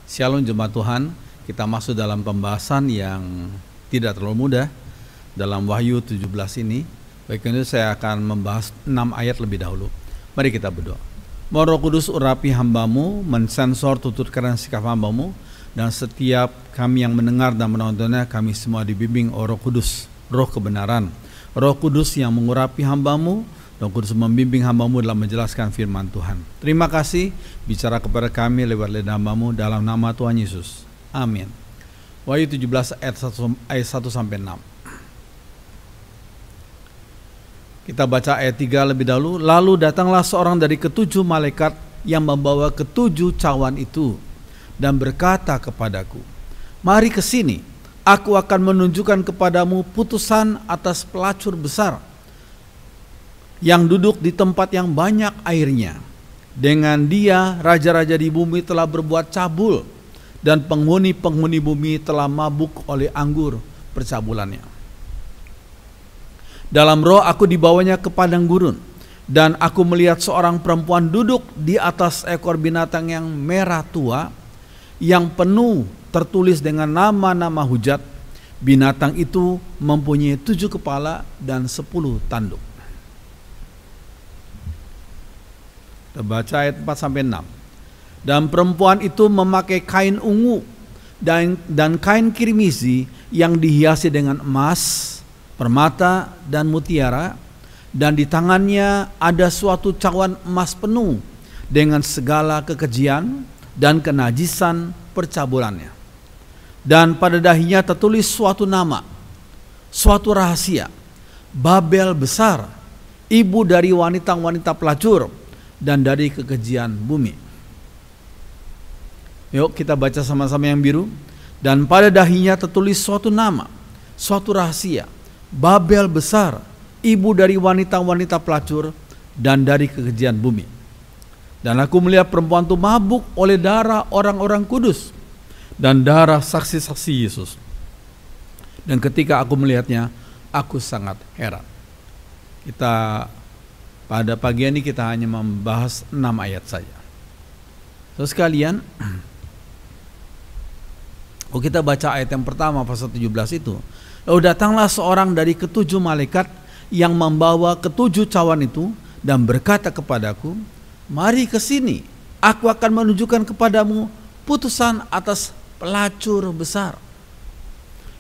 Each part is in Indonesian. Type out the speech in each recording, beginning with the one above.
Shalom jemaat Tuhan, kita masuk dalam pembahasan yang tidak terlalu mudah dalam Wahyu 17 ini. Baik, ini saya akan membahas 6 ayat lebih dahulu. Mari kita berdoa. Mohon Roh Kudus urapi hambamu, mensensor tututkan sikap hambamu, dan setiap kami yang mendengar dan menontonnya, kami semua dibimbing oleh Roh Kudus, Roh kebenaran. Roh Kudus yang mengurapi hambamu, Roh Kudus membimbing hambamu dalam menjelaskan firman Tuhan. Terima kasih, bicara kepada kami lewat lidah hambamu dalam nama Tuhan Yesus. Amin. Wahyu 17 ayat 1 sampai 6. Kita baca ayat 3 lebih dahulu. Lalu datanglah seorang dari ketujuh malaikat yang membawa ketujuh cawan itu dan berkata kepadaku, mari ke sini, aku akan menunjukkan kepadamu putusan atas pelacur besar yang duduk di tempat yang banyak airnya. Dengan dia raja-raja di bumi telah berbuat cabul, dan penghuni-penghuni bumi telah mabuk oleh anggur percabulannya. Dalam roh aku dibawanya ke padang gurun, dan aku melihat seorang perempuan duduk di atas ekor binatang yang merah tua, yang penuh tertulis dengan nama-nama hujat. Binatang itu mempunyai 7 kepala dan 10 tanduk. Kita baca ayat 4 sampai 6. Dan perempuan itu memakai kain ungu dan kain kirmizi yang dihiasi dengan emas, permata dan mutiara, dan di tangannya ada suatu cawan emas penuh dengan segala kekejian dan kenajisan percabulannya. Dan pada dahinya tertulis suatu nama, suatu rahasia, Babel besar, ibu dari wanita-wanita pelacur dan dari kekejian bumi. Yuk kita baca sama-sama yang biru. Dan pada dahinya tertulis suatu nama, suatu rahasia, Babel besar, ibu dari wanita-wanita pelacur dan dari kekejian bumi. Dan aku melihat perempuan itu mabuk oleh darah orang-orang kudus dan darah saksi-saksi Yesus. Dan ketika aku melihatnya, aku sangat heran. Pada pagi ini kita hanya membahas 6 ayat saja. Terus sekalian, kita baca ayat yang pertama pasal 17 itu. Lalu datanglah seorang dari ketujuh malaikat yang membawa ketujuh cawan itu dan berkata kepadaku, mari ke sini, aku akan menunjukkan kepadamu putusan atas pelacur besar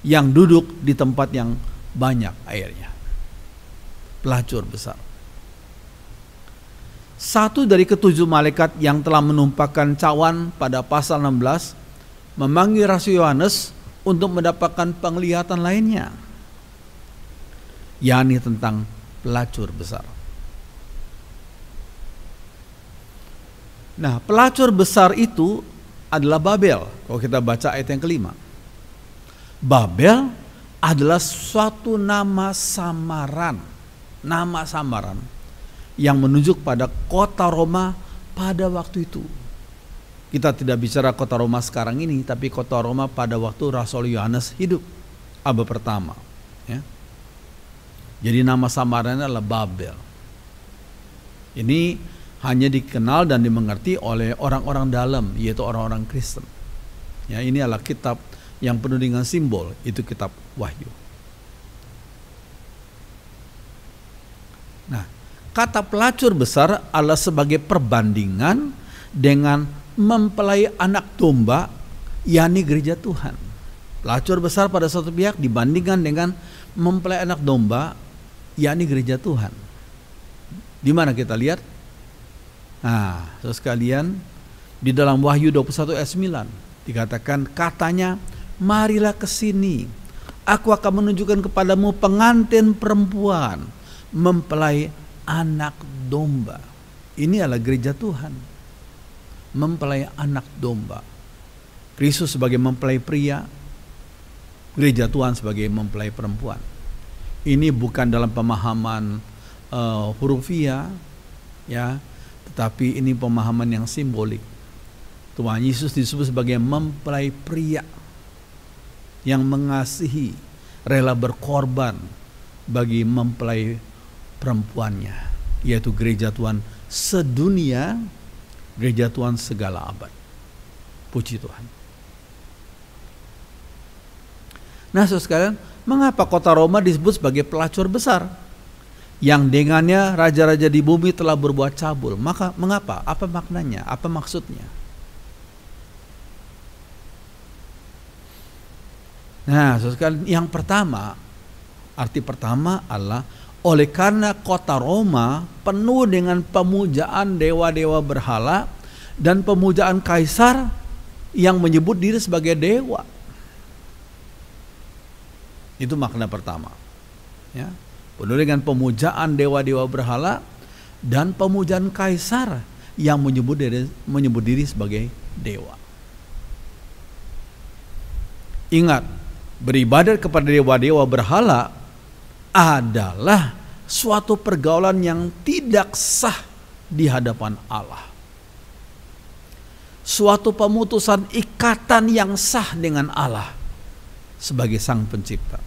yang duduk di tempat yang banyak airnya. Pelacur besar. Satu dari ketujuh malaikat yang telah menumpahkan cawan pada pasal 16 memanggil Rasul Yohanes untuk mendapatkan penglihatan lainnya, yakni tentang pelacur besar. Nah, pelacur besar itu adalah Babel. Kalau kita baca ayat yang kelima, Babel adalah suatu nama samaran yang menunjuk pada kota Roma pada waktu itu. Kita tidak bicara kota Roma sekarang ini, tapi kota Roma pada waktu Rasul Yohanes hidup, abad pertama. Ya. Jadi nama samarannya adalah Babel. Ini hanya dikenal dan dimengerti oleh orang-orang dalam, yaitu orang-orang Kristen. Ya, ini adalah kitab yang penuh dengan simbol, itu kitab Wahyu. Nah, kata pelacur besar adalah sebagai perbandingan dengan mempelai anak domba, yakni gereja Tuhan. Pelacur besar pada suatu pihak dibandingkan dengan mempelai anak domba, yakni gereja Tuhan. Di mana kita lihat? Nah, saudara sekalian, di dalam Wahyu 21 ayat 9 dikatakan, katanya, marilah ke sini, aku akan menunjukkan kepadamu pengantin perempuan mempelai anak domba. Ini adalah gereja Tuhan, mempelai anak domba. Kristus sebagai mempelai pria, gereja Tuhan sebagai mempelai perempuan. Ini bukan dalam pemahaman hurufiah, ya, tetapi ini pemahaman yang simbolik. Tuhan Yesus disebut sebagai mempelai pria yang mengasihi, rela berkorban bagi mempelai perempuannya, yaitu gereja Tuhan sedunia, gereja Tuhan segala abad. Puji Tuhan. Nah, saudara sekalian, mengapa kota Roma disebut sebagai pelacur besar? Yang dengannya raja-raja di bumi telah berbuat cabul. Maka mengapa? Apa maknanya? Apa maksudnya? Nah, saudara sekalian, yang pertama, arti pertama adalah oleh karena kota Roma penuh dengan pemujaan dewa-dewa berhala dan pemujaan kaisar yang menyebut diri sebagai dewa. Itu makna pertama. Ya, penuh dengan pemujaan dewa-dewa berhala dan pemujaan kaisar yang menyebut diri sebagai dewa. Ingat, beribadat kepada dewa-dewa berhala adalah suatu pergaulan yang tidak sah di hadapan Allah. Suatu pemutusan ikatan yang sah dengan Allah sebagai Sang Pencipta.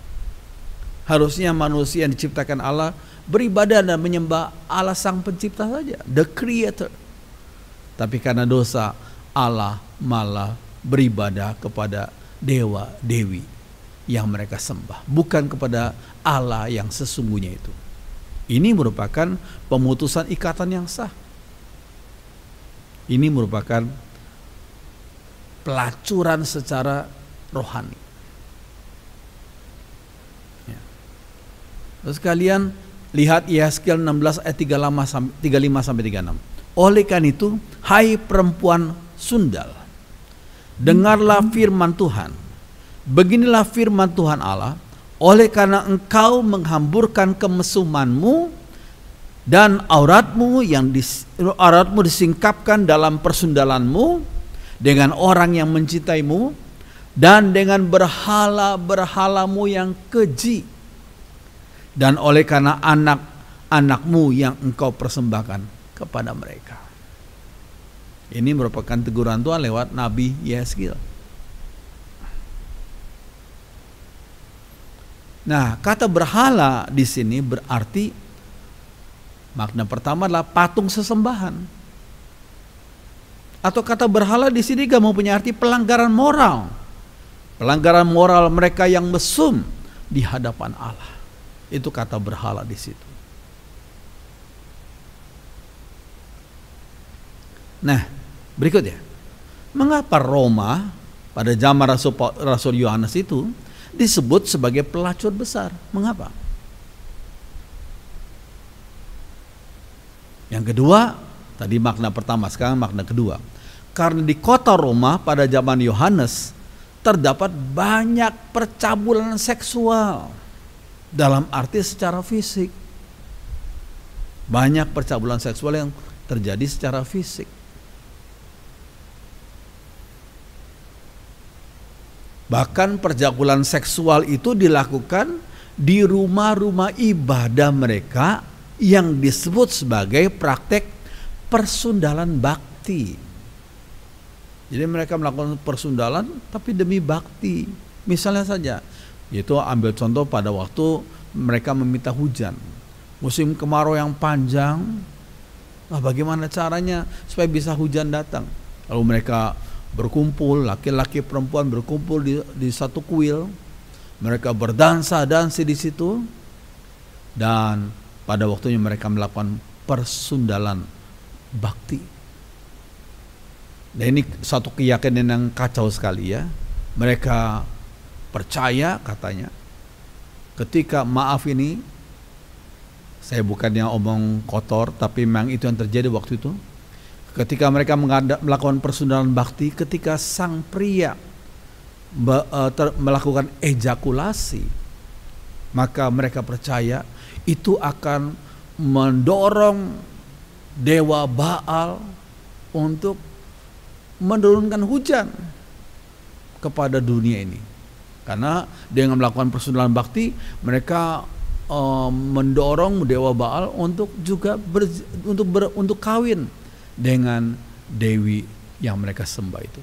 Harusnya manusia yang diciptakan Allah beribadah dan menyembah Allah Sang Pencipta saja, the Creator. Tapi karena dosa, Allah malah beribadah kepada dewa-dewi yang mereka sembah, bukan kepada Allah yang sesungguhnya itu. Ini merupakan pemutusan ikatan yang sah. Ini merupakan pelacuran secara rohani. Ya. Terus kalian lihat Yehezkiel 16 ayat 35 sampai 36. Oleh karena itu, hai perempuan sundal, dengarlah firman Tuhan. Beginilah firman Tuhan Allah, oleh karena engkau menghamburkan kemesumanmu dan auratmu disingkapkan dalam persundalanmu dengan orang yang mencintaimu dan dengan berhala-berhalamu yang keji, dan oleh karena anak-anakmu yang engkau persembahkan kepada mereka. Ini merupakan teguran Tuhan lewat Nabi Yehezkiel. Nah, kata berhala di sini berarti makna pertama adalah patung sesembahan. Atau kata berhala di sini juga mempunyai arti pelanggaran moral. Pelanggaran moral mereka yang mesum di hadapan Allah. Itu kata berhala di situ. Nah, berikutnya. Mengapa Roma pada zaman Rasul Yohanes itu disebut sebagai pelacur besar? Mengapa? Yang kedua, tadi makna pertama, sekarang makna kedua. Karena di kota Roma pada zaman Yohanes terdapat banyak percabulan seksual dalam arti secara fisik. Banyak percabulan seksual yang terjadi secara fisik. Bahkan percabulan seksual itu dilakukan di rumah-rumah ibadah mereka yang disebut sebagai praktek persundalan bakti. Jadi mereka melakukan persundalan tapi demi bakti. Misalnya saja, yaitu ambil contoh pada waktu mereka meminta hujan. Musim kemarau yang panjang, bagaimana caranya supaya bisa hujan datang? Lalu mereka berkumpul, laki-laki perempuan berkumpul di satu kuil. Mereka berdansa-dansi di situ, dan pada waktunya mereka melakukan persundalan bakti. Dan ini satu keyakinan yang kacau sekali ya. Mereka percaya katanya ketika, maaf ini saya bukannya omong kotor, tapi memang itu yang terjadi waktu itu. Ketika mereka melakukan persundalan bakti, ketika sang pria melakukan ejakulasi, maka mereka percaya itu akan mendorong dewa Baal untuk menurunkan hujan kepada dunia ini. Karena dengan melakukan persundalan bakti, mereka mendorong dewa Baal untuk juga untuk kawin dengan dewi yang mereka sembah itu.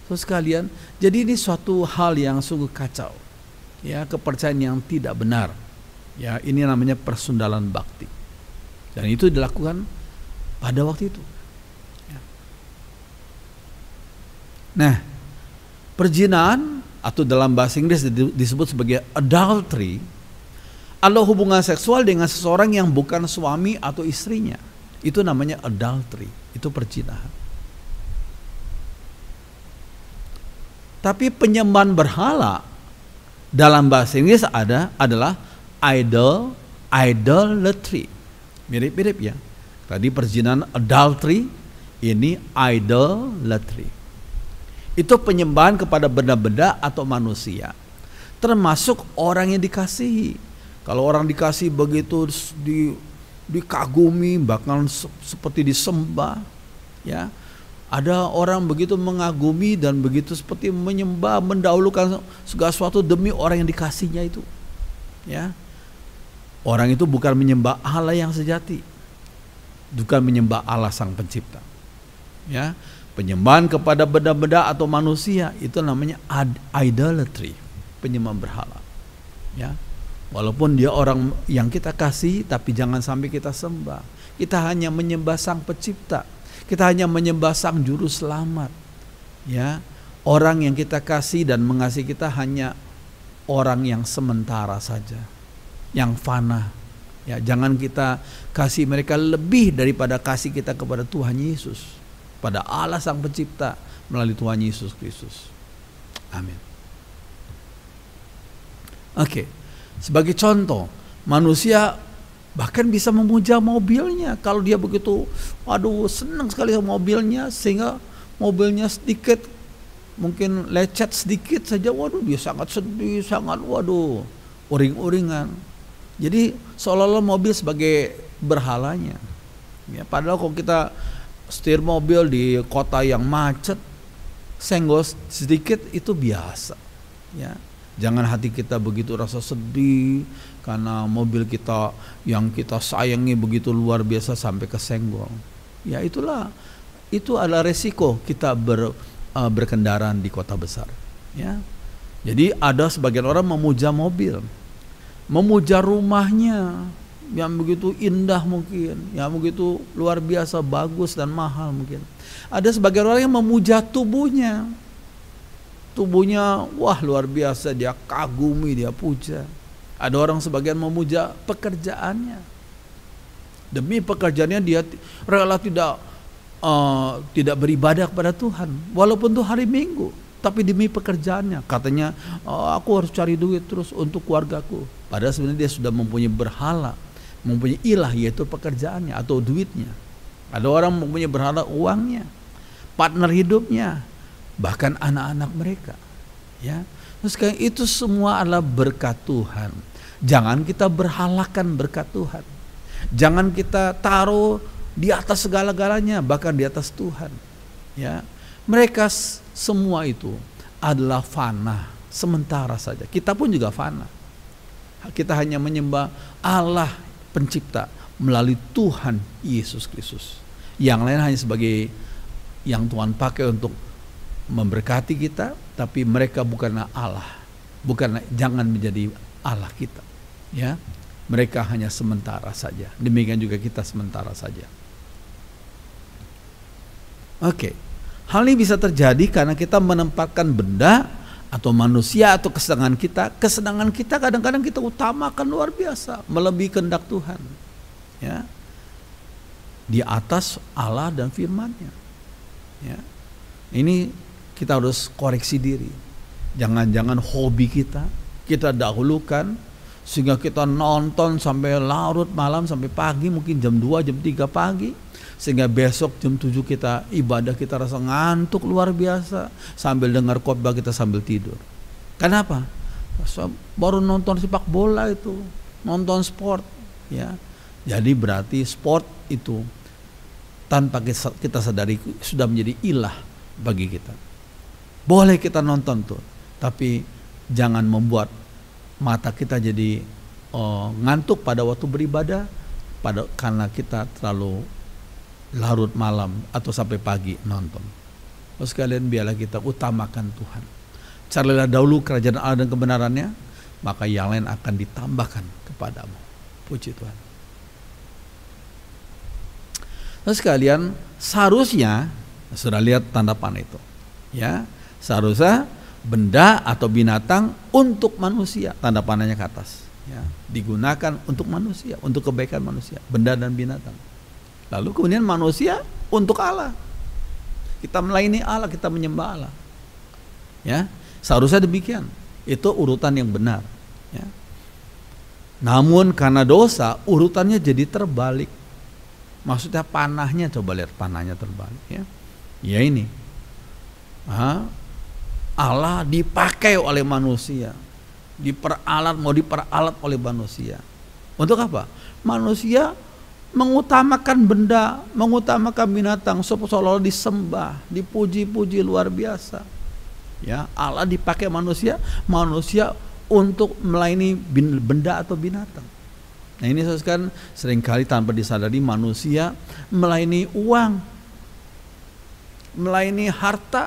So sekalian, jadi ini suatu hal yang sungguh kacau. Ya, kepercayaan yang tidak benar. Ya, ini namanya persundalan bakti. Dan itu dilakukan pada waktu itu. Ya. Nah, perzinahan atau dalam bahasa Inggris disebut sebagai adultery adalah hubungan seksual dengan seseorang yang bukan suami atau istrinya. Itu namanya adultery, itu perzinahan. Tapi penyembahan berhala dalam bahasa Inggris adalah idolatry. Mirip-mirip ya. Tadi perzinahan adultery, ini idolatry. Itu penyembahan kepada benda-benda atau manusia, termasuk orang yang dikasihi. Kalau orang dikasih begitu dikagumi, bahkan seperti disembah, ya. Ada orang begitu mengagumi dan begitu seperti menyembah, mendahulukan segala sesuatu demi orang yang dikasihnya itu. Ya. Orang itu bukan menyembah Allah yang sejati, bukan menyembah Allah Sang Pencipta. Ya. Penyembahan kepada benda-benda atau manusia itu namanya idolatry, penyembahan berhala. Ya. Walaupun dia orang yang kita kasih, tapi jangan sampai kita sembah. Kita hanya menyembah Sang Pencipta. Kita hanya menyembah Sang Juru Selamat. Ya, orang yang kita kasih dan mengasihi kita hanya orang yang sementara saja, yang fana. Ya, jangan kita kasih mereka lebih daripada kasih kita kepada Tuhan Yesus, pada Allah Sang Pencipta melalui Tuhan Yesus Kristus. Amin. Oke. Sebagai contoh, manusia bahkan bisa memuja mobilnya. Kalau dia begitu, aduh senang sekali sama mobilnya, sehingga mobilnya sedikit, mungkin lecet sedikit saja, waduh dia sangat sedih, sangat waduh, uring-uringan. Jadi seolah-olah mobil sebagai berhalanya. Ya, padahal kalau kita setir mobil di kota yang macet, senggol sedikit itu biasa. Ya. Jangan hati kita begitu rasa sedih karena mobil kita yang kita sayangi begitu luar biasa sampai kesenggol. Ya itulah, itu adalah resiko kita berkendaraan di kota besar. Ya, jadi ada sebagian orang memuja mobil, memuja rumahnya yang begitu indah mungkin, yang begitu luar biasa bagus dan mahal mungkin. Ada sebagian orang yang memuja tubuhnya. Tubuhnya, wah luar biasa, dia kagumi, dia puja. Ada orang sebagian memuja pekerjaannya. Demi pekerjaannya dia rela tidak beribadah kepada Tuhan, walaupun itu hari Minggu, tapi demi pekerjaannya. Katanya, aku harus cari duit terus untuk keluargaku. Padahal sebenarnya dia sudah mempunyai berhala, mempunyai ilah, yaitu pekerjaannya atau duitnya. Ada orang mempunyai berhala uangnya, partner hidupnya, bahkan anak-anak mereka. Ya, terus kayak itu semua adalah berkat Tuhan. Jangan kita berhalakan berkat Tuhan. Jangan kita taruh di atas segala-galanya, bahkan di atas Tuhan. Ya, mereka semua itu adalah fana, sementara saja. Kita pun juga fana. Kita hanya menyembah Allah Pencipta melalui Tuhan Yesus Kristus. Yang lain hanya sebagai yang Tuhan pakai untuk memberkati kita, tapi mereka bukanlah Allah, jangan menjadi Allah kita. Ya, mereka hanya sementara saja. Demikian juga kita sementara saja. Oke, hal ini bisa terjadi karena kita menempatkan benda atau manusia atau kesenangan kita. Kesenangan kita kadang-kadang kita utamakan luar biasa, melebihi kehendak Tuhan. Ya, di atas Allah dan firman-Nya. Ya, ini kita harus koreksi diri. Jangan-jangan hobi kita dahulukan sehingga kita nonton sampai larut malam, sampai pagi, mungkin jam 2, jam 3 pagi, sehingga besok jam 7 kita ibadah, kita rasa ngantuk luar biasa, sambil dengar khotbah kita sambil tidur. Kenapa? Baru nonton sepak bola itu, nonton sport, ya. Jadi berarti sport itu tanpa kita sadari sudah menjadi ilah bagi kita. Boleh kita nonton tuh, tapi jangan membuat mata kita jadi ngantuk pada waktu beribadah, karena kita terlalu larut malam atau sampai pagi nonton. Terus sekalian biarlah kita utamakan Tuhan. Carilah dahulu kerajaan Allah dan kebenarannya, maka yang lain akan ditambahkan kepadamu. Puji Tuhan. Terus sekalian, seharusnya sudah lihat tanda panah itu. Ya, seharusnya benda atau binatang untuk manusia, tanda panahnya ke atas. Ya, digunakan untuk manusia, untuk kebaikan manusia, benda dan binatang. Lalu kemudian manusia untuk Allah. Kita melayani Allah, kita menyembah Allah. Ya, seharusnya demikian. Itu urutan yang benar. Ya. Namun karena dosa, urutannya jadi terbalik. Maksudnya panahnya, coba lihat panahnya terbalik. Ya, ya ini. Allah dipakai oleh manusia. Mau diperalat oleh manusia. Untuk apa? Manusia mengutamakan benda, mengutamakan binatang, seolah-olah disembah, dipuji-puji luar biasa. Ya, Allah dipakai manusia untuk melayani benda atau binatang. Nah, ini sekarang seringkali tanpa disadari manusia melayani uang, melayani harta,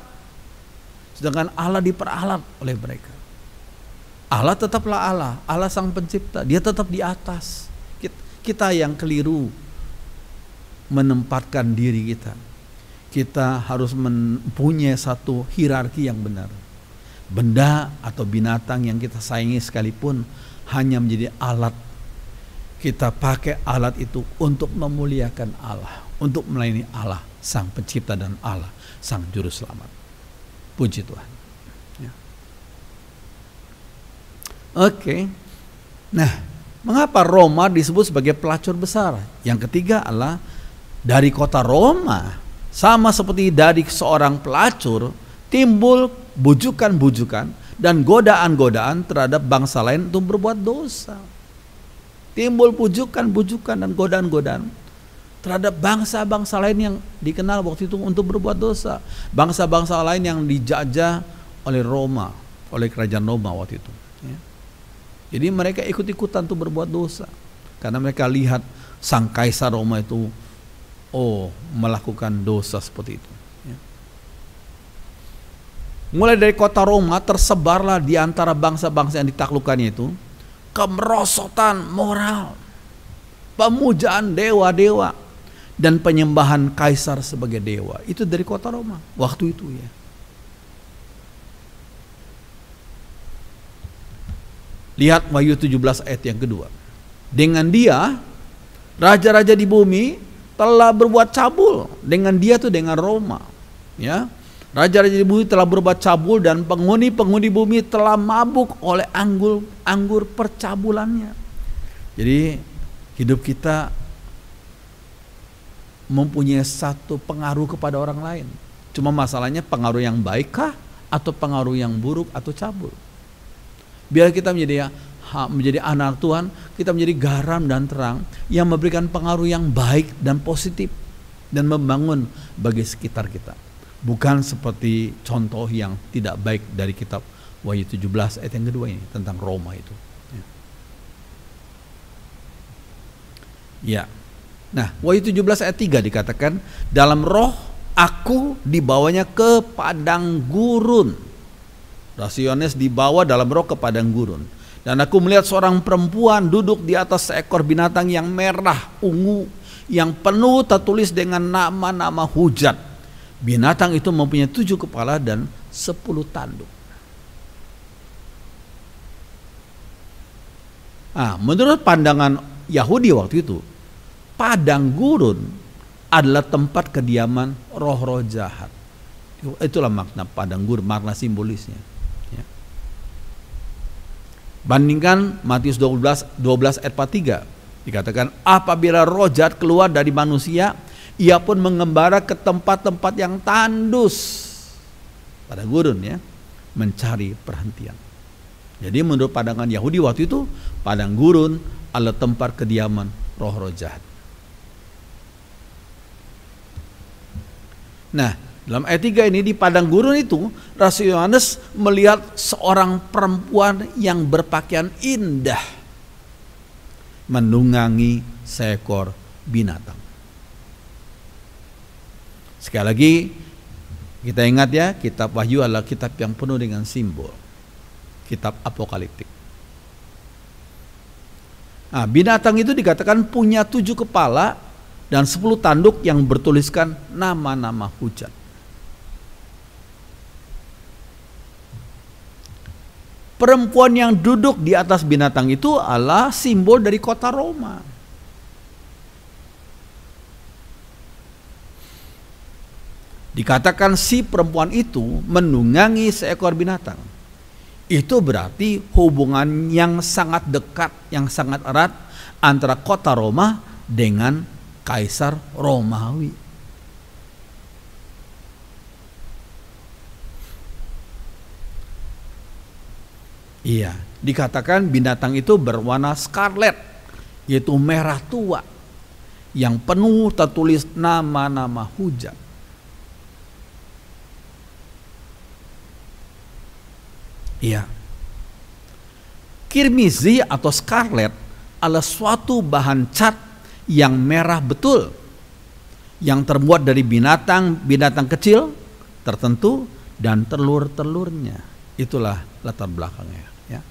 sedangkan Allah diperalat oleh mereka. Allah tetaplah Allah, Allah sang pencipta, dia tetap di atas. Kita yang keliru menempatkan diri kita. Kita harus mempunyai satu hierarki yang benar. Benda atau binatang yang kita sayangi sekalipun hanya menjadi alat. Kita pakai alat itu untuk memuliakan Allah, untuk melayani Allah, sang pencipta, dan Allah, sang juru selamat. Puji Tuhan. Ya. Oke. Nah, mengapa Roma disebut sebagai pelacur besar? Yang ketiga adalah dari kota Roma, sama seperti dari seorang pelacur, timbul bujukan-bujukan dan godaan-godaan terhadap bangsa lain untuk berbuat dosa. Timbul bujukan-bujukan dan godaan-godaan terhadap bangsa-bangsa lain yang dikenal waktu itu untuk berbuat dosa. Bangsa-bangsa lain yang dijajah oleh Roma, oleh kerajaan Roma waktu itu. Ya. Jadi mereka ikut-ikutan untuk berbuat dosa. Karena mereka lihat sang kaisar Roma itu melakukan dosa seperti itu. Ya. Mulai dari kota Roma tersebarlah di antara bangsa-bangsa yang ditaklukkannya itu kemerosotan moral, pemujaan dewa-dewa, dan penyembahan kaisar sebagai dewa. Itu dari kota Roma waktu itu ya. Lihat Wahyu 17 ayat yang kedua. Dengan dia raja-raja di bumi telah berbuat cabul. Dengan dia tuh dengan Roma. Ya. Raja-raja di bumi telah berbuat cabul dan penghuni-penghuni bumi telah mabuk oleh anggur percabulannya. Jadi hidup kita mempunyai satu pengaruh kepada orang lain. Cuma masalahnya pengaruh yang baik kah atau pengaruh yang buruk atau cabul. Biar kita menjadi anak Tuhan, kita menjadi garam dan terang yang memberikan pengaruh yang baik dan positif dan membangun bagi sekitar kita. Bukan seperti contoh yang tidak baik dari kitab Wahyu 17 ayat yang kedua ini tentang Roma itu. Ya. Nah, Wahyu 17 ayat 3 dikatakan, dalam roh aku dibawanya ke padang gurun. Rasul Yohanes dibawa dalam roh ke padang gurun. Dan aku melihat seorang perempuan duduk di atas seekor binatang yang merah ungu, yang penuh tertulis dengan nama-nama hujat. Binatang itu mempunyai 7 kepala dan 10 tanduk. Menurut pandangan Yahudi waktu itu, padang gurun adalah tempat kediaman roh-roh jahat. Itulah makna padang gurun, makna simbolisnya. Ya. Bandingkan Matius 12 ayat 43, dikatakan apabila roh jahat keluar dari manusia, ia pun mengembara ke tempat-tempat yang tandus, pada gurun ya, mencari perhentian. Jadi menurut pandangan Yahudi waktu itu, padang gurun adalah tempat kediaman roh-roh jahat. Nah, dalam ayat 3 ini di padang gurun itu, Rasul Yohanes melihat seorang perempuan yang berpakaian indah menunggangi seekor binatang. Sekali lagi kita ingat ya, kitab Wahyu adalah kitab yang penuh dengan simbol, kitab apokaliptik. Binatang itu dikatakan punya 7 kepala dan 10 tanduk yang bertuliskan nama-nama hujat. Perempuan yang duduk di atas binatang itu adalah simbol dari kota Roma. Dikatakan si perempuan itu menunggangi seekor binatang. Itu berarti hubungan yang sangat dekat, yang sangat erat antara kota Roma dengan Kaisar Romawi. Iya, dikatakan binatang itu berwarna scarlet, yaitu merah tua, yang penuh tertulis nama-nama hujat. Iya. Kirmizi atau scarlet adalah suatu bahan cat yang merah betul, yang terbuat dari binatang kecil tertentu dan telur-telurnya. Itulah latar belakangnya. Ya.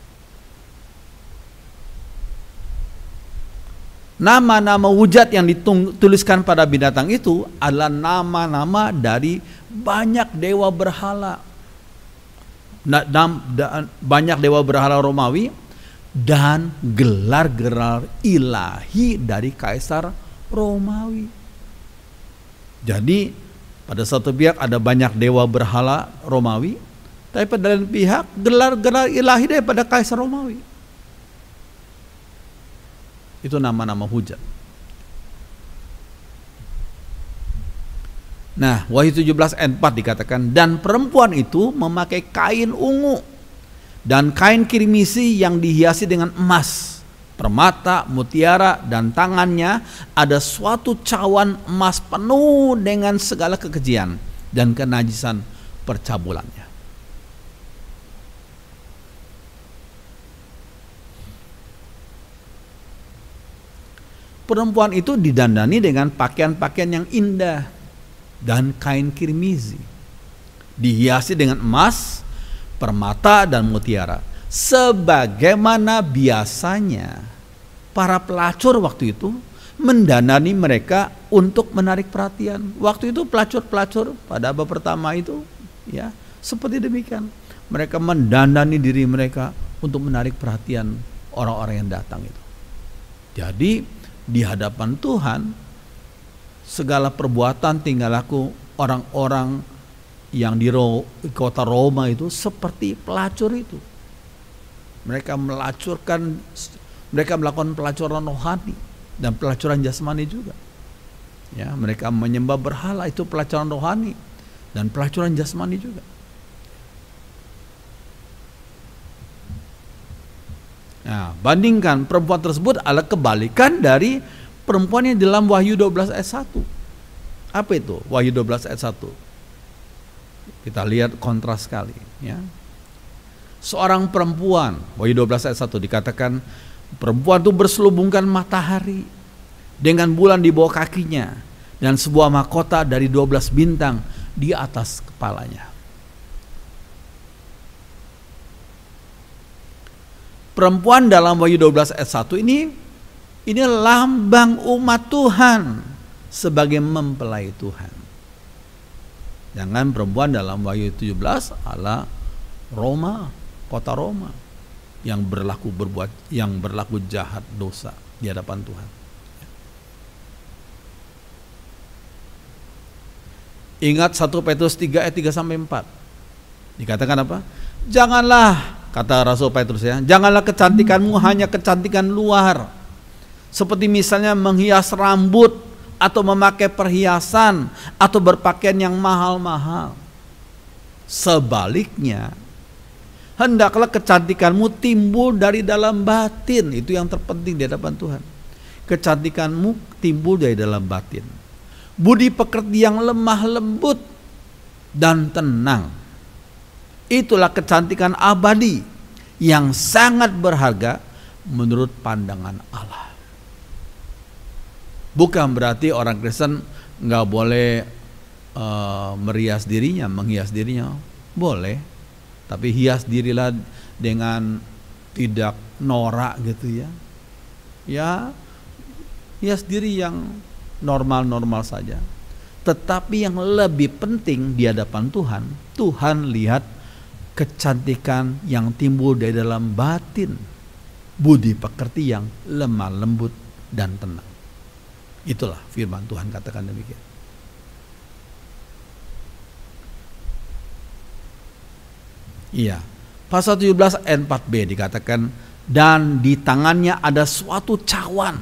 Nama-nama hujat yang dituliskan pada binatang itu adalah nama-nama dari banyak dewa berhala. Banyak dewa berhala Romawi dan gelar-gelar ilahi dari Kaisar Romawi. Jadi pada satu pihak ada banyak dewa berhala Romawi, tapi pada lain pihak gelar-gelar ilahi daripada Kaisar Romawi. Itu nama-nama hujat. Nah, Wahyu 17 ayat 4 dikatakan, dan perempuan itu memakai kain ungu dan kain kirmisi yang dihiasi dengan emas, permata, mutiara, dan tangannya ada suatu cawan emas penuh dengan segala kekejian dan kenajisan percabulannya. Perempuan itu didandani dengan pakaian-pakaian yang indah dan kain kirmizi, dihiasi dengan emas, permata, dan mutiara. Sebagaimana biasanya para pelacur waktu itu mendandani mereka untuk menarik perhatian. Waktu itu pelacur-pelacur pada abad pertama itu, ya, seperti demikian. Mereka mendandani diri mereka untuk menarik perhatian orang-orang yang datang itu. Jadi di hadapan Tuhan, segala perbuatan tingkah laku orang-orang yang di kota Roma itu seperti pelacur itu. Mereka melakukan pelacuran rohani dan pelacuran jasmani juga. Ya, mereka menyembah berhala, itu pelacuran rohani dan pelacuran jasmani juga. Nah, bandingkan perempuan tersebut adalah kebalikan dari perempuan yang dalam Wahyu 12 ayat 1. Apa itu Wahyu 12 ayat 1? Kita lihat kontras sekali, ya. Seorang perempuan, Wahyu 12 ayat 1 dikatakan perempuan itu berselubungkan matahari dengan bulan di bawah kakinya dan sebuah mahkota dari 12 bintang di atas kepalanya. Perempuan dalam Wahyu 12 ayat 1 ini lambang umat Tuhan sebagai mempelai Tuhan. Jangan perempuan dalam Wahyu 17 adalah Roma, kota Roma yang berlaku jahat dosa di hadapan Tuhan. Ingat 1 Petrus 3 ayat 3 sampai 4. Dikatakan apa? Janganlah, kata Rasul Petrus, ya, janganlah kecantikanmu hanya kecantikan luar, seperti misalnya menghias rambut atau memakai perhiasan atau berpakaian yang mahal-mahal. Sebaliknya, hendaklah kecantikanmu timbul dari dalam batin. Itu yang terpenting di hadapan Tuhan. Kecantikanmu timbul dari dalam batin. Budi pekerti yang lemah lembut dan tenang. Itulah kecantikan abadi yang sangat berharga menurut pandangan Allah. Bukan berarti orang Kristen nggak boleh menghias dirinya, boleh. Tapi hias dirilah dengan tidak norak gitu ya. Ya, hias diri yang normal-normal saja. Tetapi yang lebih penting di hadapan Tuhan, Tuhan lihat kecantikan yang timbul dari dalam batin, budi pekerti yang lemah lembut dan tenang. Itulah firman Tuhan katakan demikian. Iya, pasal 17 ayat 4b dikatakan, dan di tangannya ada suatu cawan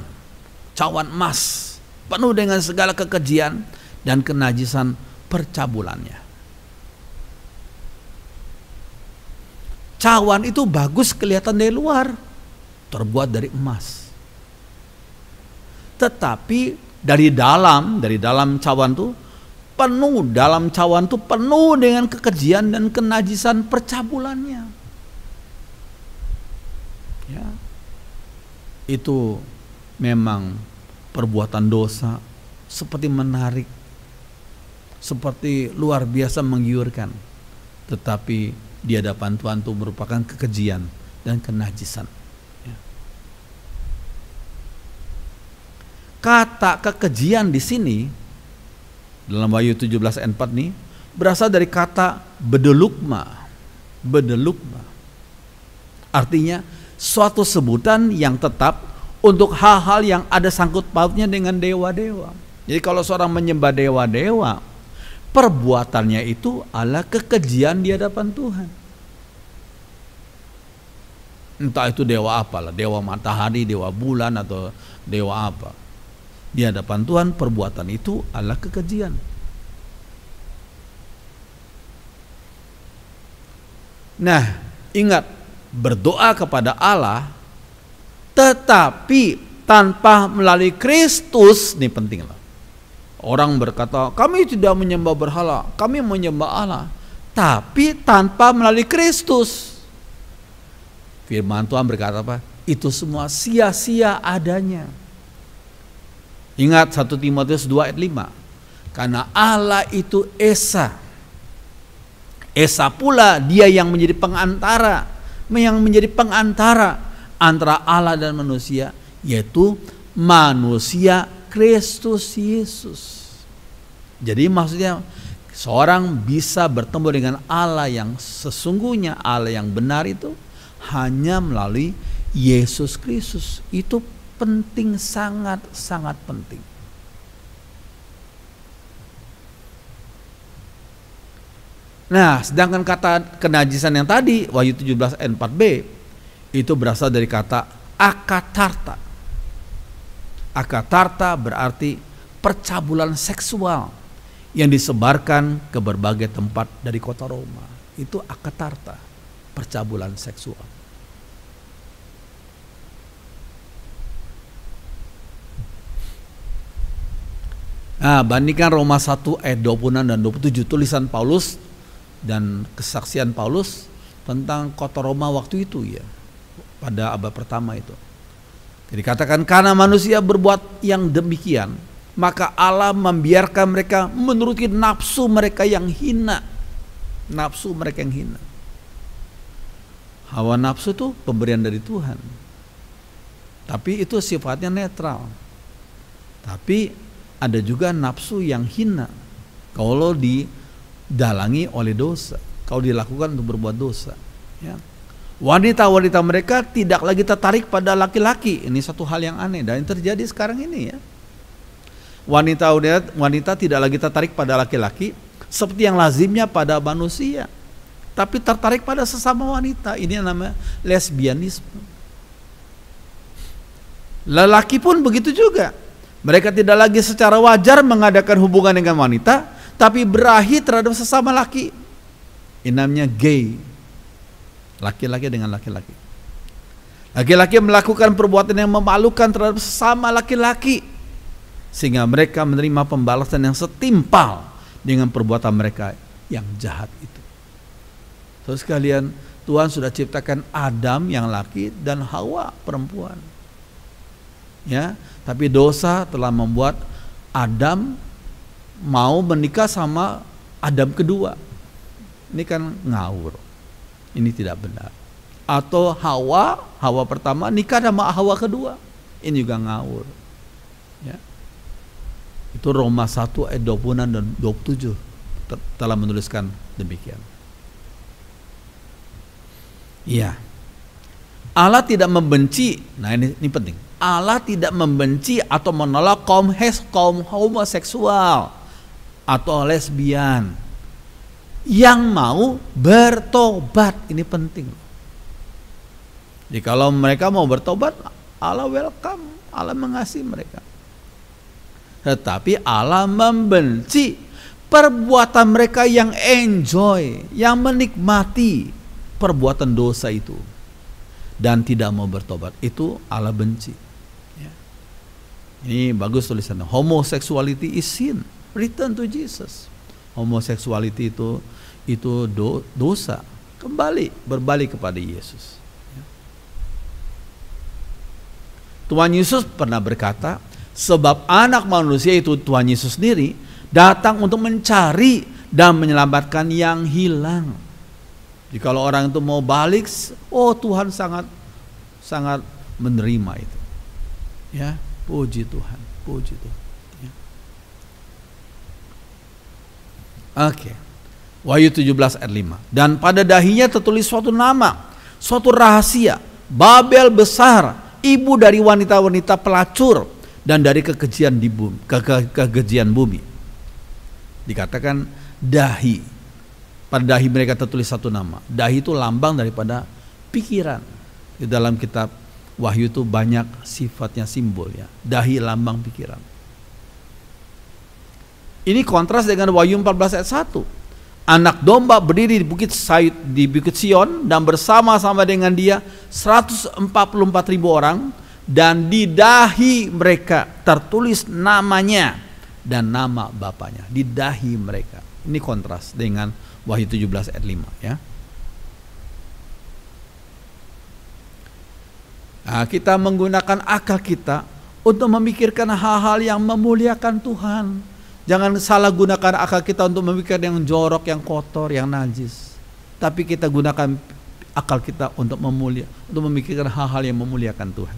emas, penuh dengan segala kekejian dan kenajisan percabulannya. Cawan itu bagus kelihatan dari luar, terbuat dari emas. Tetapi dari dalam cawan itu penuh dengan kekejian dan kenajisan percabulannya. Ya. Itu memang perbuatan dosa, seperti menarik, seperti luar biasa menggiurkan. Tetapi di hadapan Tuhan itu merupakan kekejian dan kenajisan. Ya. Kata kekejian di sini dalam Wahyu 17 ayat 4 nih berasal dari kata bedelukma. Artinya suatu sebutan yang tetap untuk hal-hal yang ada sangkut pautnya dengan dewa-dewa. Jadi kalau seorang menyembah dewa-dewa, perbuatannya itu adalah kekejian di hadapan Tuhan. Entah itu dewa apalah, dewa matahari, dewa bulan, atau dewa apa. Di hadapan Tuhan perbuatan itu adalah kekejian. Nah, ingat, berdoa kepada Allah tetapi tanpa melalui Kristus, ini penting lah. Orang berkata, kami tidak menyembah berhala, kami menyembah Allah, tapi tanpa melalui Kristus. Firman Tuhan berkata apa? Itu semua sia-sia adanya. Ingat 1 Timotius 2 ayat 5. Karena Allah itu Esa. Esa pula dia yang menjadi pengantara antara Allah dan manusia, yaitu manusia Kristus Yesus. Jadi maksudnya seorang bisa bertemu dengan Allah yang sesungguhnya, Allah yang benar itu hanya melalui Yesus Kristus. Itu penting, sangat penting. Nah, sedangkan kata kenajisan yang tadi Wahyu 17 ayat 4b itu berasal dari kata akatarta. Akatarta berarti percabulan seksual yang disebarkan ke berbagai tempat dari kota Roma. Itu akatarta, percabulan seksual. Nah, bandingkan Roma 1 ayat 26 dan 27, tulisan Paulus dan kesaksian Paulus tentang kota Roma waktu itu, ya, pada abad pertama itu. Jadi katakan, karena manusia berbuat yang demikian, maka Allah membiarkan mereka menuruti nafsu mereka yang hina. Nafsu mereka yang hina. Hawa nafsu itu pemberian dari Tuhan, tapi itu sifatnya netral. Tapi ada juga nafsu yang hina kalau didalangi oleh dosa, kalau dilakukan untuk berbuat dosa, ya. Wanita-wanita mereka tidak lagi tertarik pada laki-laki. Ini satu hal yang aneh dan yang terjadi sekarang ini, ya. Wanita tidak lagi tertarik pada laki-laki seperti yang lazimnya pada manusia, tapi tertarik pada sesama wanita. Ini yang namanya lesbianisme. Lelaki pun begitu juga. Mereka tidak lagi secara wajar mengadakan hubungan dengan wanita, tapi berahi terhadap sesama laki. Ini namanya gay. Laki-laki dengan laki-laki. Laki-laki melakukan perbuatan yang memalukan terhadap sesama laki-laki, sehingga mereka menerima pembalasan yang setimpal dengan perbuatan mereka yang jahat itu. Terus sekalian, Tuhan sudah ciptakan Adam yang laki dan Hawa perempuan, ya. Tapi dosa telah membuat Adam mau menikah sama Adam kedua. Ini kan ngawur. Ini tidak benar. Atau Hawa pertama nikah sama Hawa kedua. Ini juga ngawur, ya. Itu Roma 1 ayat 26 dan 27 telah menuliskan demikian. Iya. Allah tidak membenci. Nah ini penting. Allah tidak membenci atau menolak kaum homoseksual atau lesbian yang mau bertobat. Ini penting. Jadi kalau mereka mau bertobat, Allah welcome, Allah mengasihi mereka. Tetapi Allah membenci perbuatan mereka yang enjoy, yang menikmati perbuatan dosa itu dan tidak mau bertobat. Itu Allah benci. Ya. Ini bagus tulisannya. Homosexuality is sin. Return to Jesus. Homoseksuality itu dosa. Kembali berbalik kepada Yesus. Ya. Tuhan Yesus pernah berkata, sebab anak manusia itu Tuhan Yesus sendiri datang untuk mencari dan menyelamatkan yang hilang. Jadi kalau orang itu mau balik, Tuhan sangat menerima itu. Ya, puji Tuhan, puji Tuhan. Ya. Oke. Wahyu 17 ayat 5. Dan pada dahinya tertulis suatu nama, suatu rahasia, Babel besar, ibu dari wanita-wanita pelacur dan dari kekejian di bumi, kekejian bumi. Dikatakan dahi. Pada dahi mereka tertulis satu nama. Dahi itu lambang daripada pikiran. Di dalam kitab Wahyu itu banyak sifatnya simbol ya. Dahi lambang pikiran. Ini kontras dengan Wahyu 14 ayat 1. Anak domba berdiri di Bukit Sion dan bersama-sama dengan dia 144.000 orang, dan di dahi mereka tertulis namanya dan nama bapaknya. Di dahi mereka. Ini kontras dengan Wahyu 17 ayat 5 ya. Nah, kita menggunakan akal kita untuk memikirkan hal-hal yang memuliakan Tuhan. Jangan salah gunakan akal kita untuk memikirkan yang jorok, yang kotor, yang najis. Tapi kita gunakan akal kita untuk memikirkan hal-hal yang memuliakan Tuhan.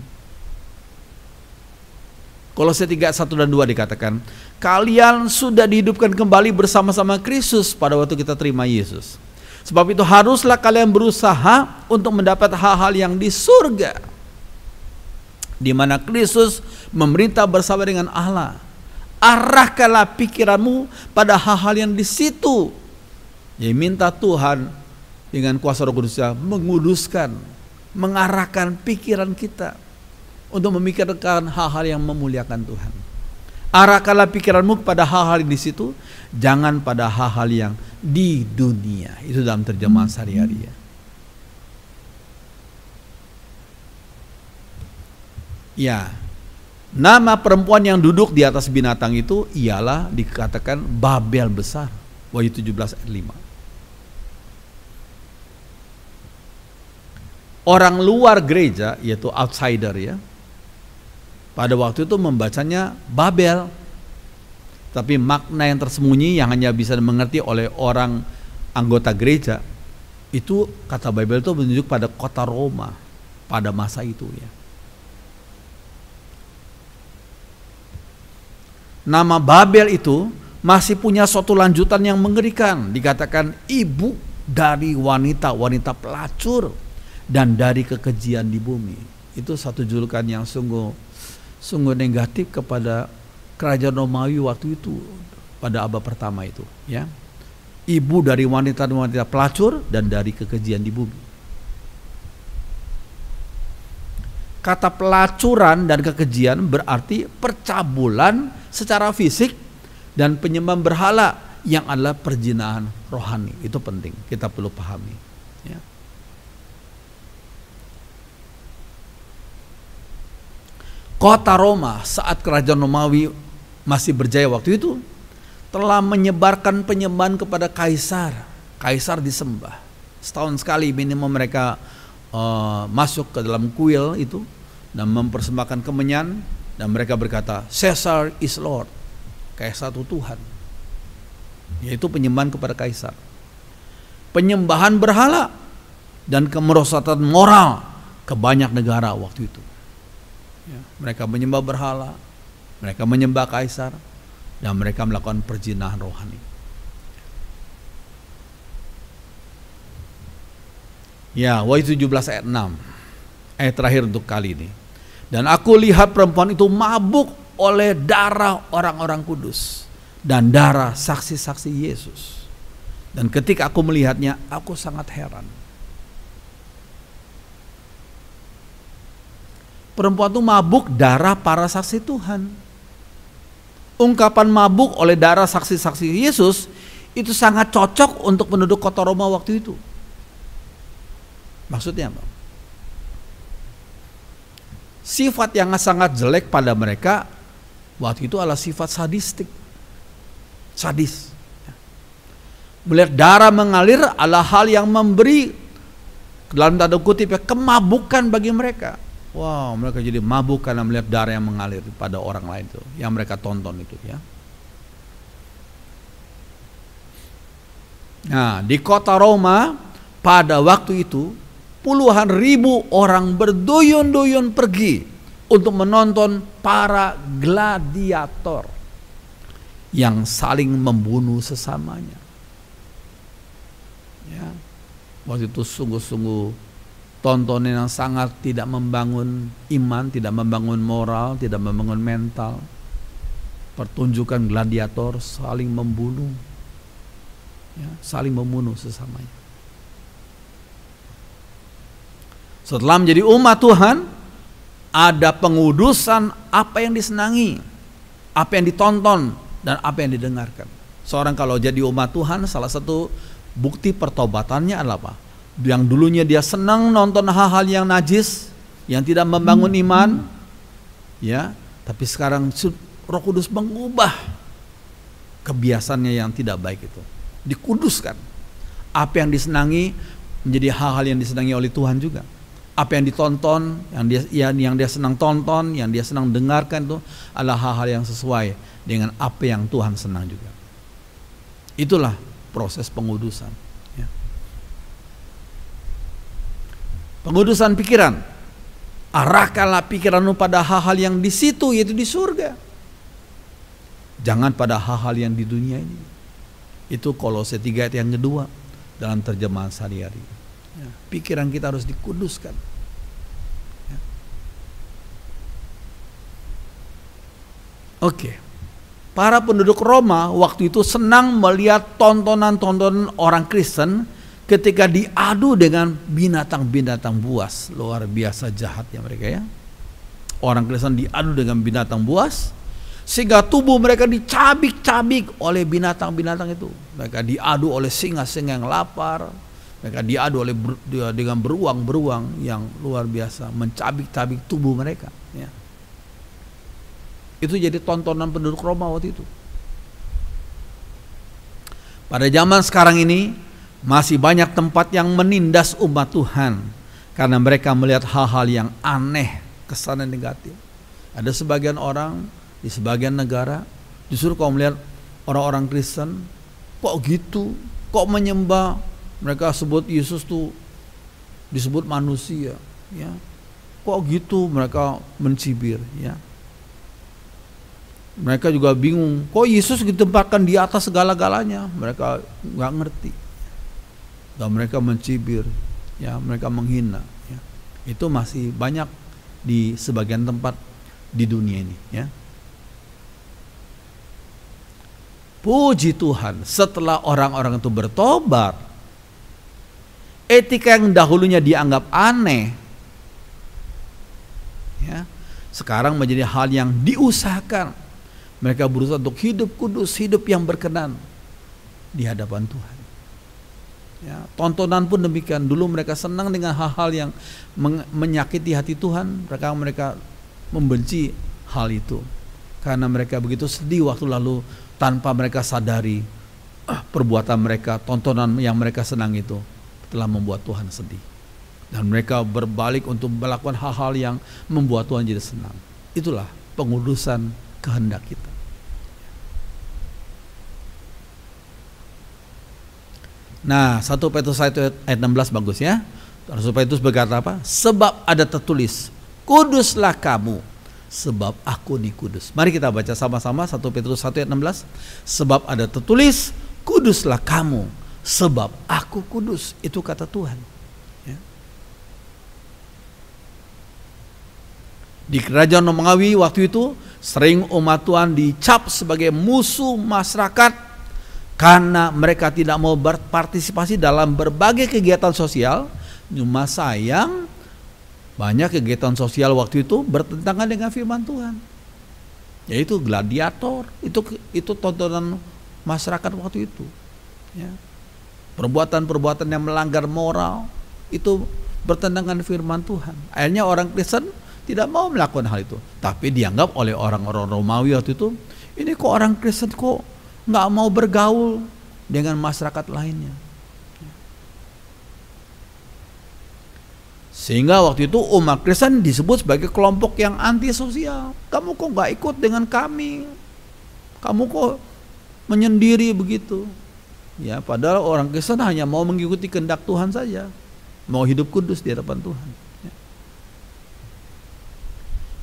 Kolose 3 1 dan 2 dikatakan, kalian sudah dihidupkan kembali bersama-sama Kristus pada waktu kita terima Yesus. Sebab itu haruslah kalian berusaha untuk mendapat hal-hal yang di surga, di mana Kristus memerintah bersama dengan Allah. Arahkanlah pikiranmu pada hal-hal yang di situ. Ya, minta Tuhan dengan kuasa Roh Kudus menguduskan, mengarahkan pikiran kita untuk memikirkan hal-hal yang memuliakan Tuhan. Arahkanlah pikiranmu pada hal-hal di situ, jangan pada hal-hal yang di dunia. Itu dalam terjemahan sehari-hari ya. Ya, nama perempuan yang duduk di atas binatang itu ialah dikatakan Babel besar. Wahyu 17 ayat 5. Orang luar gereja, yaitu outsider ya, pada waktu itu membacanya Babel. Tapi makna yang tersembunyi yang hanya bisa dimengerti oleh orang anggota gereja, itu kata Babel itu menunjuk pada kota Roma pada masa itu ya. Nama Babel itu masih punya suatu lanjutan yang mengerikan. Dikatakan ibu dari wanita-wanita pelacur dan dari kekejian di bumi. Itu satu julukan yang sungguh negatif kepada kerajaan Romawi waktu itu, pada abad pertama itu ya. Ibu dari wanita-wanita pelacur dan dari kekejian di bumi. Kata pelacuran dan kekejian berarti percabulan secara fisik dan penyembahan berhala yang adalah perzinahan rohani. Itu penting, kita perlu pahami ya. Kota Roma saat kerajaan Romawi masih berjaya waktu itu telah menyebarkan penyembahan kepada kaisar. Kaisar disembah. Setahun sekali minimum mereka masuk ke dalam kuil itu dan mempersembahkan kemenyan, dan mereka berkata Caesar is Lord. Kaisar itu Tuhan. Yaitu penyembahan kepada kaisar. Penyembahan berhala dan kemerosotan moral ke banyak negara waktu itu. Ya, mereka menyembah berhala, mereka menyembah kaisar, dan mereka melakukan perzinahan rohani. Ya, Wahyu 17 ayat 6. Ayat terakhir untuk kali ini. Dan aku lihat perempuan itu mabuk oleh darah orang-orang kudus dan darah saksi-saksi Yesus. Dan ketika aku melihatnya, aku sangat heran. Perempuan itu mabuk darah para saksi Tuhan. Ungkapan mabuk oleh darah saksi-saksi Yesus itu sangat cocok untuk penduduk kota Roma waktu itu. Maksudnya apa? Sifat yang sangat jelek pada mereka waktu itu adalah sifat sadistik. Sadis. Melihat darah mengalir adalah hal yang memberi, dalam tanda kutip ya, kemabukan bagi mereka. Wow, mereka jadi mabuk karena melihat darah yang mengalir pada orang lain itu, yang mereka tonton itu ya. Nah, di kota Roma pada waktu itu puluhan ribu orang berduyun-duyun pergi untuk menonton para gladiator yang saling membunuh sesamanya. Ya, waktu itu sungguh-sungguh tontonan yang sangat tidak membangun iman, tidak membangun moral, tidak membangun mental. Pertunjukan gladiator saling membunuh, ya, saling membunuh sesamanya. Setelah menjadi umat Tuhan, ada pengudusan apa yang disenangi, apa yang ditonton, dan apa yang didengarkan. Seorang kalau jadi umat Tuhan, salah satu bukti pertobatannya adalah apa? Yang dulunya dia senang nonton hal-hal yang najis, yang tidak membangun iman, ya, tapi sekarang Roh Kudus mengubah kebiasaannya yang tidak baik itu, dikuduskan. Apa yang disenangi menjadi hal-hal yang disenangi oleh Tuhan juga. Apa yang ditonton, yang dia senang tonton, yang dia senang dengarkan itu adalah hal-hal yang sesuai dengan apa yang Tuhan senang juga. Itulah proses pengudusan. Ya. Pengudusan pikiran. Arahkanlah pikiranmu pada hal-hal yang di situ, yaitu di surga. Jangan pada hal-hal yang di dunia ini. Itu Kolose 3 ayat yang kedua dalam terjemahan sehari-hari. Ya, pikiran kita harus dikuduskan. Ya. Oke. Para penduduk Roma waktu itu senang melihat tontonan-tontonan orang Kristen ketika diadu dengan binatang-binatang buas. Luar biasa jahatnya mereka ya. Orang Kristen diadu dengan binatang buas sehingga tubuh mereka dicabik-cabik oleh binatang-binatang itu. Mereka diadu oleh singa-singa yang lapar. Mereka diadu oleh dengan beruang-beruang yang luar biasa, mencabik-cabik tubuh mereka. Ya. Itu jadi tontonan penduduk Roma waktu itu. Pada zaman sekarang ini masih banyak tempat yang menindas umat Tuhan karena mereka melihat hal-hal yang aneh, kesan yang negatif. Ada sebagian orang di sebagian negara justru kalau melihat orang-orang Kristen, kok gitu, kok menyembah, mereka sebut Yesus tuh disebut manusia, ya. Kok gitu mereka mencibir, ya. Mereka juga bingung, kok Yesus ditempatkan di atas segala-galanya. Mereka nggak ngerti. Dan mereka mencibir, ya, mereka menghina, ya. Itu masih banyak di sebagian tempat di dunia ini, ya. Puji Tuhan, setelah orang-orang itu bertobat, etika yang dahulunya dianggap aneh, ya, sekarang menjadi hal yang diusahakan. Mereka berusaha untuk hidup kudus, hidup yang berkenan di hadapan Tuhan. Ya, tontonan pun demikian. Dulu mereka senang dengan hal-hal yang menyakiti hati Tuhan. Mereka membenci hal itu karena mereka begitu sedih waktu lalu tanpa mereka sadari perbuatan mereka, tontonan yang mereka senang itu telah membuat Tuhan sedih. Dan mereka berbalik untuk melakukan hal-hal yang membuat Tuhan jadi senang. Itulah pengudusan kehendak kita. Nah, 1 Petrus 1 ayat 16 bagus ya. 1 Petrus berkata apa? Sebab ada tertulis, kuduslah kamu, sebab aku dikudus. Mari kita baca sama-sama 1 Petrus 1 ayat 16. Sebab ada tertulis, kuduslah kamu, sebab aku kudus. Itu kata Tuhan, ya. Di kerajaan Romawi waktu itu sering umat Tuhan dicap sebagai musuh masyarakat karena mereka tidak mau berpartisipasi dalam berbagai kegiatan sosial. Cuma sayang, banyak kegiatan sosial waktu itu bertentangan dengan firman Tuhan. Yaitu gladiator, itu tontonan masyarakat waktu itu. Ya. Perbuatan-perbuatan yang melanggar moral itu bertentangan firman Tuhan. Akhirnya orang Kristen tidak mau melakukan hal itu, tapi dianggap oleh orang-orang Romawi waktu itu, ini kok orang Kristen kok nggak mau bergaul dengan masyarakat lainnya. Sehingga waktu itu umat Kristen disebut sebagai kelompok yang antisosial. Kamu kok nggak ikut dengan kami? Kamu kok menyendiri begitu? Ya, padahal orang Kristen hanya mau mengikuti kehendak Tuhan saja, mau hidup kudus di hadapan Tuhan.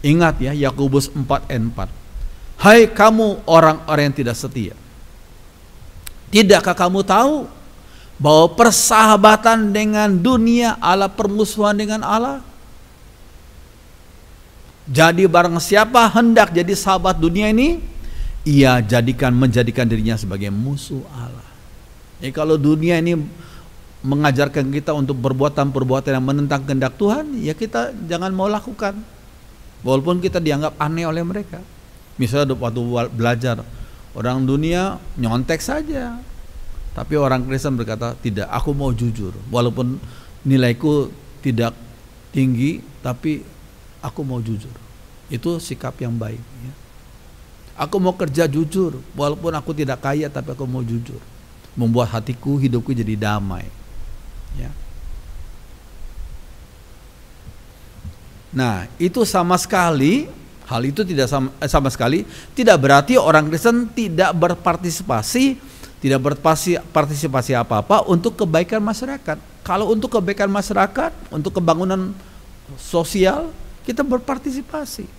Ingat ya, Yakobus 4 ayat 4. Hai kamu orang-orang yang tidak setia, tidakkah kamu tahu bahwa persahabatan dengan dunia adalah permusuhan dengan Allah? Jadi barang siapa hendak jadi sahabat dunia ini, ia menjadikan dirinya sebagai musuh Allah. Jadi kalau dunia ini mengajarkan kita untuk perbuatan-perbuatan yang menentang kehendak Tuhan, ya kita jangan mau lakukan. Walaupun kita dianggap aneh oleh mereka. Misalnya waktu belajar, orang dunia nyontek saja, tapi orang Kristen berkata, tidak, aku mau jujur. Walaupun nilaiku tidak tinggi, tapi aku mau jujur. Itu sikap yang baik. Ya. Aku mau kerja jujur, walaupun aku tidak kaya, tapi aku mau jujur. Membuat hatiku, hidupku jadi damai. Ya. Nah, itu sama sekali, hal itu tidak sama sekali tidak berarti orang Kristen tidak berpartisipasi, tidak berpartisipasi apa-apa untuk kebaikan masyarakat. Kalau untuk kebaikan masyarakat, untuk pembangunan sosial, kita berpartisipasi.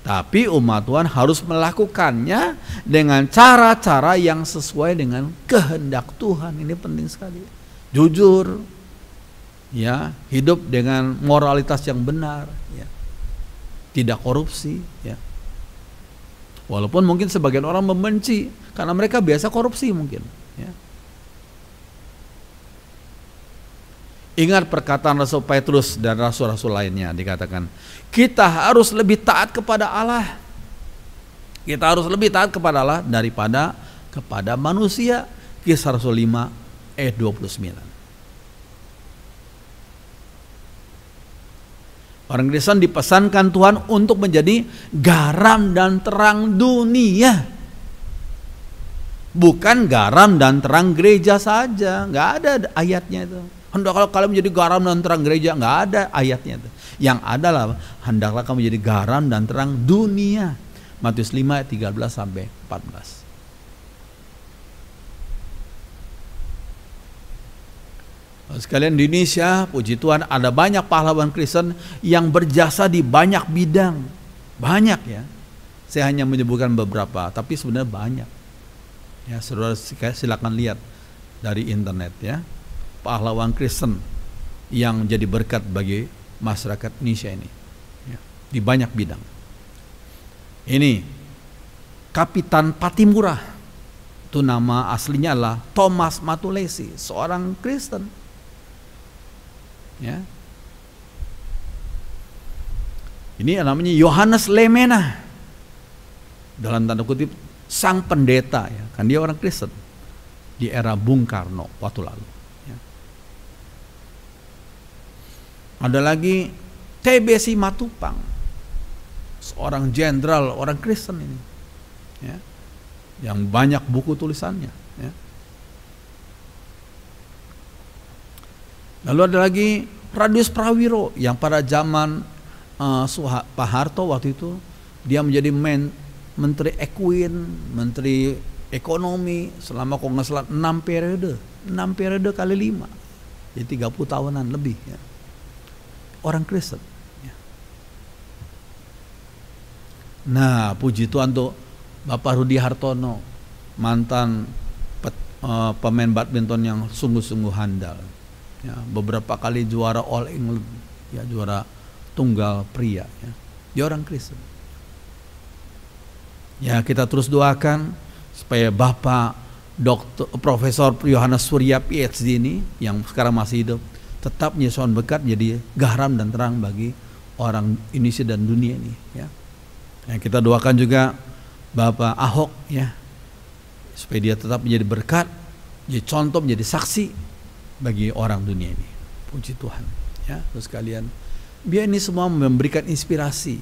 Tapi umat Tuhan harus melakukannya dengan cara-cara yang sesuai dengan kehendak Tuhan. Ini penting sekali. Jujur, ya, hidup dengan moralitas yang benar, ya, tidak korupsi, ya. Walaupun mungkin sebagian orang membenci karena mereka biasa korupsi mungkin, ya. Ingat perkataan Rasul Petrus dan rasul-rasul lainnya, dikatakan kita harus lebih taat kepada Allah. Kita harus lebih taat kepada Allah daripada kepada manusia. Kisah Rasul 5 ayat 29. Orang Kristen dipesankan Tuhan untuk menjadi garam dan terang dunia. Bukan garam dan terang gereja saja. Nggak ada ayatnya itu. Hendaklah kalian menjadi garam dan terang gereja. Nggak ada ayatnya itu. Yang adalah hendaklah kamu menjadi garam dan terang dunia. Matius 5 ayat 13 sampai 14. Sekalian di Indonesia, puji Tuhan, ada banyak pahlawan Kristen yang berjasa di banyak bidang. Banyak ya. Saya hanya menyebutkan beberapa, tapi sebenarnya banyak. Ya, saudara silakan lihat dari internet ya. Pahlawan Kristen yang jadi berkat bagi masyarakat Indonesia ini. Ya, di banyak bidang. Ini Kapitan Patimura. Itu nama aslinya adalah Thomas Matulesi, seorang Kristen. Ya. Ini namanya Yohanes Lemena, dalam tanda kutip sang pendeta, ya, kan dia orang Kristen di era Bung Karno waktu lalu. Ya. Ada lagi TB Simatupang, seorang jenderal, orang Kristen ini, ya, yang banyak buku tulisannya. Ya. Lalu ada lagi Radius Prawiro yang pada zaman Pak Harto waktu itu dia menjadi Menteri Equin, Menteri Ekonomi selama kalau nggak salah 6 periode kali 5, jadi 30 tahunan lebih. Ya. Orang Kristen. Ya. Nah, puji Tuhan tuh Bapak Rudi Hartono, mantan pemain badminton yang sungguh-sungguh handal. Ya, beberapa kali juara All England, ya, juara tunggal pria, ya. Dia orang Kristen. Ya, kita terus doakan supaya Bapak Profesor Yohanes Surya PhD ini yang sekarang masih hidup tetap menjadi sound berkat, jadi garam dan terang bagi orang Indonesia dan dunia ini, ya. Yang kita doakan juga Bapak Ahok, ya, supaya dia tetap menjadi berkat, jadi contoh, menjadi saksi bagi orang dunia ini. Puji Tuhan, ya. Terus kalian, biar ini semua memberikan inspirasi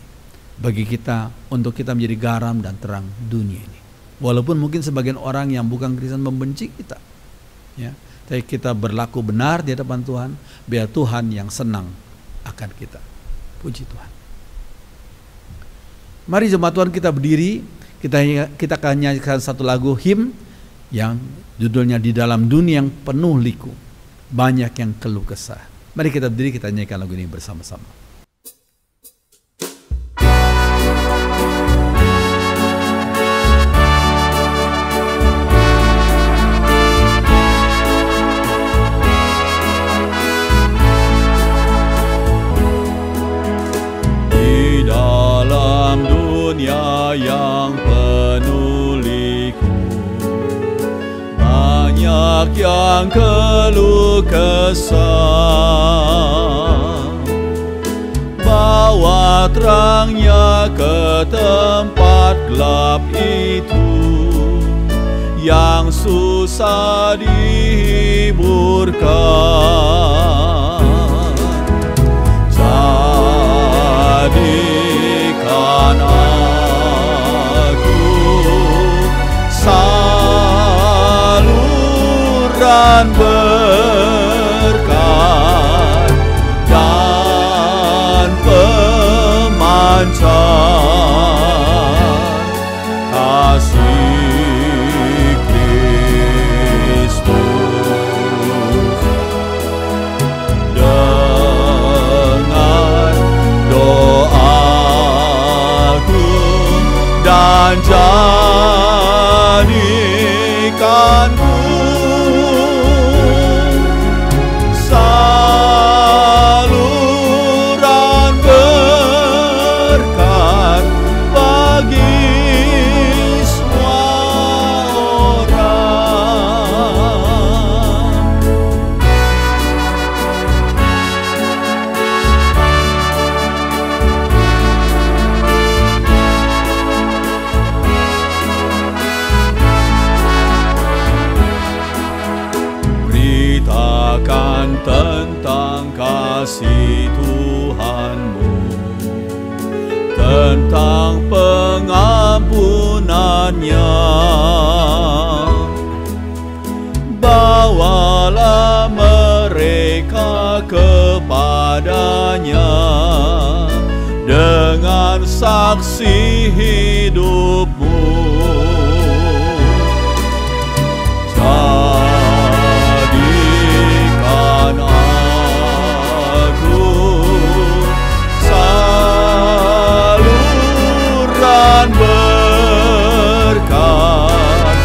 bagi kita untuk kita menjadi garam dan terang dunia ini. Walaupun mungkin sebagian orang yang bukan Kristen membenci kita, ya, tapi kita berlaku benar di hadapan Tuhan, biar Tuhan yang senang akan kita. Puji Tuhan. Mari jemaat Tuhan kita berdiri, kita akan nyanyikan satu lagu him yang judulnya Di Dalam Dunia Yang Penuh Liku, Banyak Yang Keluh Kesah. Mari kita berdiri, kita nyanyikan lagu ini bersama-sama. Dunia yang penuh liku, banyak yang keluh kesah. Bawa terangnya ke tempat gelap itu, yang susah dihiburkan. Jadikan aku saluran berkat dan pemancar kasih Kristus. Dengar doaku dan jadikanku saluran berkat bagi semua orang. Beritakan tentang kasih Tuhanmu, tentang pengampunannya. Bawalah mereka kepadanya dengan saksi hidupmu. Jadikan aku saluran berkat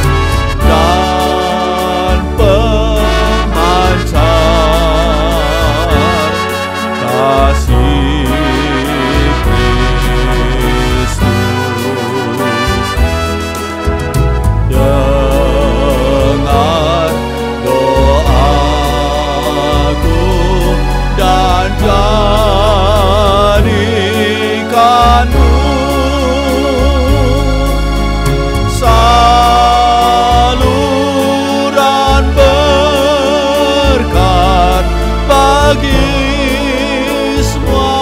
dan pemancar kasih Kristus. Dengar doaku dan jadikanku saluran berkat bagi semua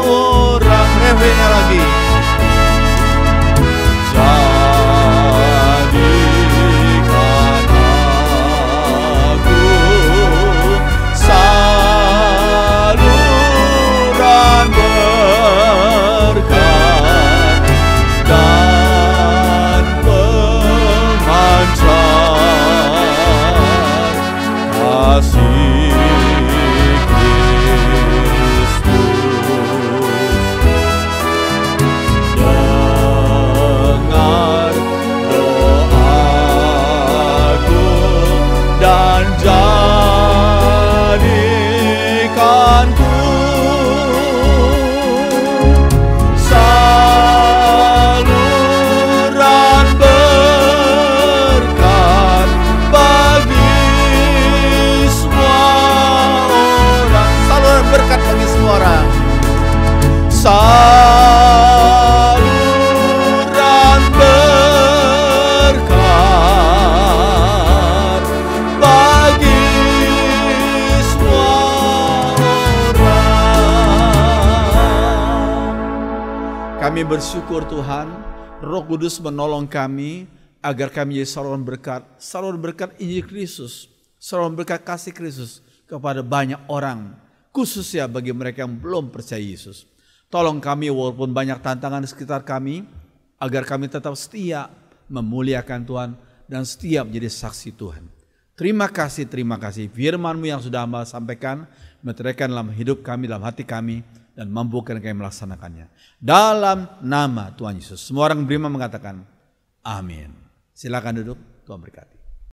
orang. Refrennya lagi. Jadikan aku saluran berkat dan pemancar kasih Kami bersyukur Tuhan, Roh Kudus menolong kami agar kami jadi saluran berkat Injil Kristus, saluran berkat kasih Kristus kepada banyak orang, khususnya bagi mereka yang belum percaya Yesus. Tolong kami walaupun banyak tantangan di sekitar kami, agar kami tetap setia memuliakan Tuhan dan setia menjadi saksi Tuhan. Terima kasih firman-Mu yang sudah Hamba sampaikan, meteraikan dalam hidup kami, dalam hati kami, dan mampukan kami melaksanakannya. Dalam nama Tuhan Yesus. Semua orang beriman mengatakan, amin. Silakan duduk, Tuhan berkati.